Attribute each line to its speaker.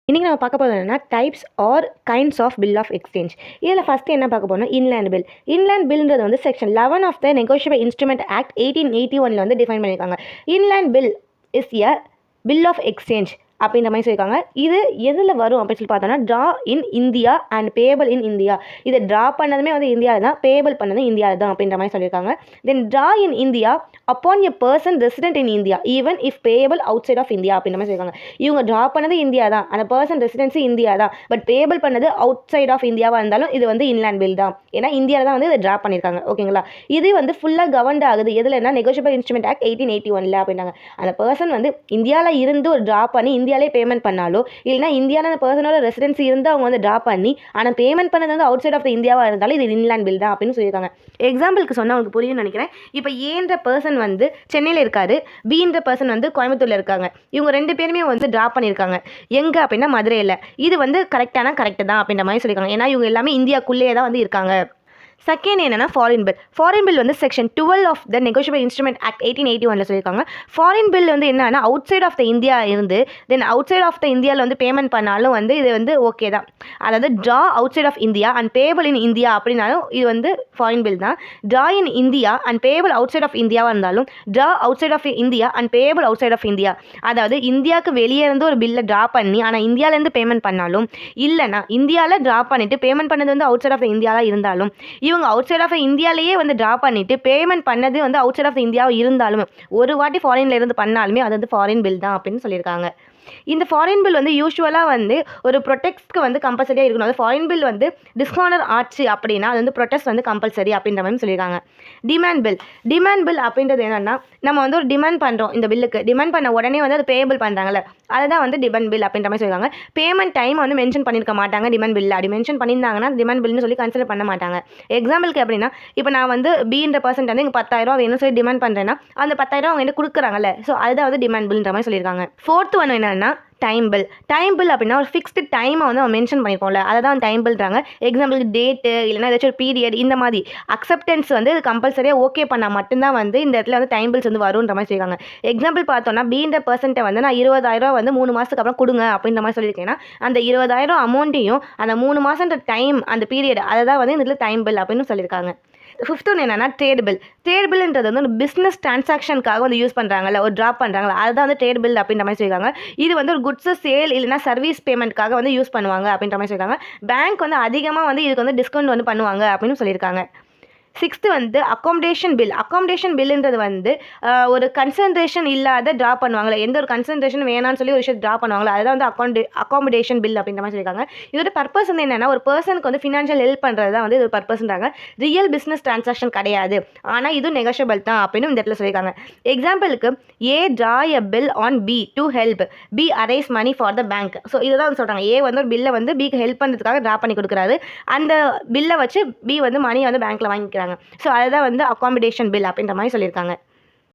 Speaker 1: இன்றைக்கி நம்ம பார்க்க போகிறது என்னன்னா types or kinds of bill of exchange. இதில் ஃபஸ்ட்டு என்ன பார்க்க போகிறோம்னா இன்லேண்ட் பில். இன்லேண்ட் பில்ன்றது வந்து section 11 of the negotiable instrument act 1881 வந்து டிஃபைன் பண்ணியிருக்காங்க. Inland bill is a bill of exchange அப்படின்ற மாதிரி சொல்லியிருக்காங்க. இது எதில் வரும் அப்படின்னு சொல்லி பார்த்தோம்னா draw in India and payable in India. இதை ட்ரா பண்ணதுமே வந்து இந்தியாவில் தான், பேபிள் பண்ணதும் இந்தியாவில் தான் அப்படின்ற மாதிரி சொல்லியிருக்காங்க. Then draw in India upon a person resident in India even if payable outside of India அப்படின்ற மாதிரி சொல்லியிருக்காங்க. இவங்க ட்ரா பண்ணது இந்தியா தான், அந்த பர்சன் ரெசிடென்சி இந்தியா தான், பட் பேபிள் பண்ணது அவுட் சைட் ஆஃப் இந்தியாவாக இருந்தாலும் இது வந்து இன்லேண்ட் பில் தான். ஏன்னா இந்தியாவில் தான் வந்து இதை ட்ரா பண்ணியிருக்காங்க. ஓகேங்களா? இது வந்து ஃபுல்லாக கவர்ன்ட் ஆகுது எதுலன்னா நெகோஷியபிள் இன்ஸ்ட்ருமெண்ட் ஆக்ட் 1881 அப்படின்னாங்க. அந்த பர்சன் வந்து இந்தியாவில் இருந்து ஒரு ட்ரா பண்ணி இந்தியாவிலே பேமெண்ட் பண்ணாலோ இல்லைனா இந்தியாவில் அந்த பர்சனோட ரெசிடென்சி இருந்து அவங்க வந்து ட்ரா பண்ணி ஆனால் பேமெண்ட் பண்ணது வந்து அவுட் சைட் ஆஃப் த இந்தியாவாக இருந்தாலும் இது இன்லேண்ட் பில் தான் அப்படின்னு சொல்லியிருக்காங்க. எக்ஸாம்பிளுக்கு சொன்னால் உங்களுக்கு புரியும்னு நினைக்கிறேன். இப்போ ஏன்ற பர்சன் வந்து சென்னையில் இருக்காரு, பின்ற பர்சன் வந்து கோயம்புத்தூரில் இருக்காங்க. இவங்க ரெண்டு பேருமே வந்து ட்ரா பண்ணியிருக்காங்க. எங்கே அப்படின்னா மதுரையில். இது வந்து கரெக்டு தான் அப்படின்ற மாதிரி சொல்லியிருக்காங்க. ஏன்னா இவங்க எல்லாமே இந்தியாக்குள்ளேயே தான் வந்து இருக்காங்க. செகண்ட் என்னன்னா ஃபாரின் பில். ஃபாரின் பில் வந்து section 12 of the negotiable instrument act 1881 சொல்லியிருக்காங்க. ஃபாரின் பில் வந்து என்னன்னா outside of the India இருந்து then outside of the இந்தியாவில் வந்து பேமெண்ட் பண்ணாலும் வந்து இது வந்து ஓகே தான். அதாவது draw outside of India and payable in India அப்படின்னாலும் இது வந்து ஃபாரின் பில் தான். Draw in India and payable outside of இந்தியாவாக இருந்தாலும் draw outside of India and payable outside of India. அதாவது இந்தியாவுக்கு வெளியே இருந்து ஒரு பில்லை ட்ரா பண்ணி ஆனால் இந்தியாவிலேருந்து பேமெண்ட் பண்ணாலும் இல்லைனா இந்தியாவில் ட்ரா பண்ணிவிட்டு பேமெண்ட் பண்ணது வந்து அவுட் சைட் ஆஃப் இந்தியாவில் இருந்தாலும் இவங்க அவுட் சைட் ஆஃப் இந்தியாவிலேயே வந்து ட்ரா பண்ணிட்டு பேமெண்ட் பண்ணது வந்து அவுட் சைட் ஆஃப் இந்தியாவில் இருந்தாலுமே ஒரு வாட்டி ஃபாரின்ல இருந்து பண்ணாலுமே அது வந்து ஃபாரின் பில் தான் அப்படின்னு சொல்லியிருக்காங்க. இந்த ஃபாரின் பில் வந்து யூஸ்வலாக வந்து ஒரு ப்ரொடெக்ட்க்கு வந்து கம்பல்சரியாக இருக்கணும். அது ஃபாரின் பில் வந்து டிஸ்ஹானர் ஆச்சு அப்படின்னா அது வந்து ப்ரொடெக்ட் வந்து கம்பல்சரி அப்படின்ற மாதிரி சொல்லியிருக்காங்க. Demand bill. டிமாண்ட் பில் அப்படின்றது என்னன்னா நம்ம வந்து ஒரு டிமாண்ட் பண்ணுறோம், இந்த பில்லுக்கு டிமாண்ட் பண்ண உடனே வந்து அது பேபிள் பண்ணுறாங்கல்ல, அதுதான் வந்து டிமாண்ட் பில் அப்படின்ற மாதிரி சொல்லியிருக்காங்க. பேமெண்ட் டைம் வந்து மென்ஷன் பண்ணியிருக்க மாட்டாங்க டிமாண்ட் பில். அப்படி மென்ஷன் பண்ணியிருந்தாங்கன்னா டிமாண்ட் பில்னு சொல்லி கன்சிடர் பண்ண மாட்டாங்க. எக்ஸாம்பிளுக்கு எப்படின்னா இப்போ நான் வந்து பின்ற பர்சன்ட் வந்து இங்கே 10,000 வேணும்னு சொல்லி டிமாண்ட் பண்ணுறேன்னா அந்த 10,000 அவங்க வந்து கொடுக்குறாங்கல்ல, ஸோ அதுதான் வந்து டிமாண்ட் பில்ன்ற மாதிரி சொல்லியிருக்காங்க. ஃபோர்த் ஒன்று என்னன்னா டைம் பில். டைம் பில் அப்படின்னா ஒரு ஃபிக்ஸ்டு டைமை வந்து அவன் மென்ஷன் பண்ணியிருக்கோம்ல, அதை தான் டைம் பில்றாங்க. எக்ஸாம்பிளுக்கு டேட்டு இல்லைனா ஏதாச்சும் ஒரு பீரியட் இந்த மாதிரி அக்செப்டன்ஸ் வந்து இது கம்பல்சரியாக ஓகே பண்ணால் மட்டும்தான் வந்து இந்த இடத்துல வந்து டைம் பில்ஸ் வந்து வரும்ன்ற மாதிரி சொல்லியிருக்காங்க. எக்ஸாம்பிள் பார்த்தோன்னா பீன்ற பர்சன்ட்டை வந்து நான் 20,000 வந்து 3 மாதத்துக்கு அப்புறம் கொடுங்க அப்படின்ற மாதிரி சொல்லியிருக்கேன்னா அந்த 20,000 அமௌண்ட்டையும் அந்த 3 மாதன்ற டைம் அந்த பீரியட் அதை தான் வந்து இந்த இடத்துல டைம் பில் அப்படின்னு சொல்லியிருக்காங்க. ஃபிஃப்த் ஒன்று என்னன்னா ட்ரேட் பில். ட்ரேட் பில்ன்றது வந்து ஒரு பிஸ்னஸ் டிரான்சாக்ஷனுக்காக வந்து யூஸ் பண்ணுறாங்கல்ல, ஒரு ட்ராப் பண்ணுறாங்களா, அதுதான் வந்து ட்ரேட் பில் அப்படின்ற மாதிரி சொல்லியிருக்காங்க. இது வந்து ஒரு குட்ஸ் சேல் இல்லைனா சர்வீஸ் பேமெண்ட்காக வந்து யூஸ் பண்ணுவாங்க அப்படின்ற மாதிரி சொல்லியிருக்காங்க. பேங்க் வந்து அதிகமாக வந்து இதுக்கு வந்து டிஸ்கவுண்ட் வந்து பண்ணுவாங்க அப்படின்னு சொல்லியிருக்காங்க. சிக்ஸ்த்து வந்து அக்காமடேஷன் பில். அக்காமடேஷன் பில்லுன்றது வந்து ஒரு கன்சன்ட்ரேஷன் இல்லாத ட்ரா பண்ணுவாங்களே, எந்த ஒரு கன்சன்ட்ரேஷன் வேணான்னு சொல்லி ஒரு விஷயம் ட்ரா பண்ணுவாங்களா, அதுதான் வந்து அக்காமடேஷன் பில் அப்படின்ற மாதிரி சொல்லியிருக்காங்க. இதோட பர்பஸ் வந்து என்னென்னா ஒரு பர்சனுக்கு வந்து ஃபினான்ஷியல் ஹெல்ப் பண்ணுறது தான் வந்து இது பர்பஸ்ன்றாங்க. ரியல் பிஸ்னஸ் டிரான்சாக்ஷன் கிடையாது, ஆனால் இது நெகோஷியபிள் தான் அப்படின்னு இந்த இடத்துல சொல்லியிருக்காங்க. எக்ஸாம்பிளுக்கு A draw a bill on B to help B raise money for the bank. So இதுதான் சொல்கிறாங்க. ஏ வந்து ஒரு பில்லை வந்து பிக்கு ஹெல்ப் பண்ணுறதுக்காக ட்ரா பண்ணி கொடுக்குறாரு, அந்த பில்லை வச்சு பி வந்து மணி வந்து பேங்க்கில் வாங்கிக்கிறாங்க. ஸோ அதுதான் வந்து அக்காமடேஷன் பில் அப்படின்ற மாதிரி சொல்லியிருக்காங்க.